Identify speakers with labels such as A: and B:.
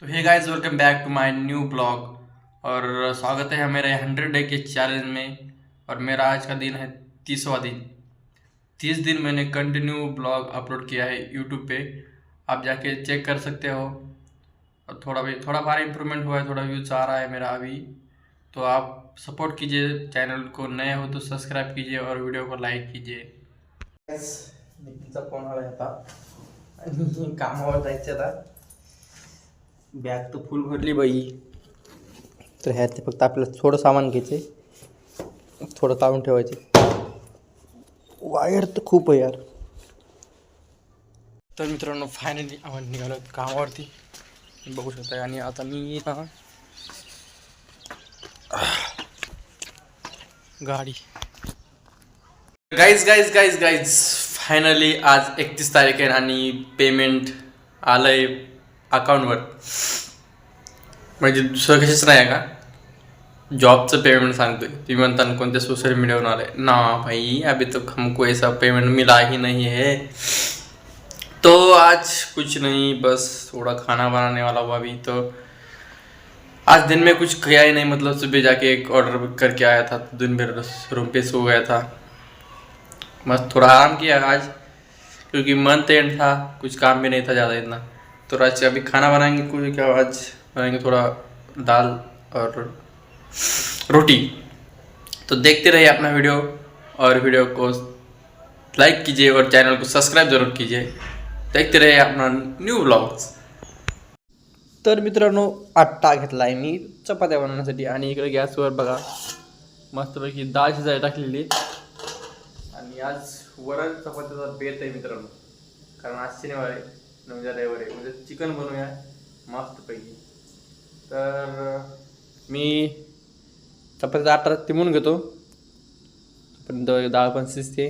A: तो hey guys, welcome back to my new blog. और स्वागत है मेरे 100 डे के चैलेंज में। और मेरा आज का दिन है 30वां दिन। 30 दिन मैंने कंटिन्यू ब्लॉग अपलोड किया है यूट्यूब पे। आप जाके चेक कर सकते हो। और थोड़ा बार इम्प्रूवमेंट हुआ है, थोड़ा व्यूज आ रहा है मेरा अभी। तो आप सपोर्ट कीजिए, चैनल को नए हो तो सब्सक्राइब कीजिए और वीडियो को लाईक कीजिए। नितीनचा फोन आला होता आणि कामावर जायचं आता। बॅग तर फुल भरली बाई। तर ह्यात फक्त आपल्याला थोडं सामान घ्यायचे, थोडं काढून ठेवायचे। वायर तर खूप आहे यार। तर मित्रांनो, फायनली आपण निघालो कामावरती, बघू शकता। आणि आता मी ना गाडी guys guys guys guys finally आज 31 तारीख आहे आणि पेमेंट आलंय अकाउंटवर। म्हणजे दुसरं कशाच नाही आहे का, जॉबचं पेमेंट सांगतोय। तुम्ही म्हणता ना कोणत्या सोशल मीडियावर आलंय ना भाई, अभी तो हमको ऐसा पेमेंट मिला ही नहीं है। तो आज कुछ नहीं, बस थोड़ा खाना बनाने वाला हुआ अभी। तो आज दिन में कुछ किया ही नहीं, मतलब सुबह जाके एक ऑर्डर करके आया था, दिन भर रूम पे सो गया था। मस्त थोड़ा आराम किया आज, क्योंकि मंथ एंड था, कुछ काम भी नहीं था ज़्यादा इतना। तो आज अभी खाना बनाएंगे, कुछ क्या आज बनाएंगे, थोड़ा दाल और रोटी। तो देखते रहिए अपना वीडियो, और वीडियो को लाइक कीजिए और चैनल को सब्सक्राइब जरूर कीजिए। देखते रहिए अपना न्यू ब्लॉग्स। तर मित्रांनो, आट्टा घेतला आहे मी चपात्या बनवण्यासाठी। आणि इकडे गॅसवर बघा मस्तपैकी डाळ शिजायला टाकलेली। आणि आज वरण चपात्याचा बेत आहे मित्रांनो, कारण आज शनिवार आहे, म्हणजे रविवार आहे, म्हणजे चिकन बनवूया मस्तपैकी। तर मी चपातीचा आटा तिमून घेतो, पण डाळ पण शिजते।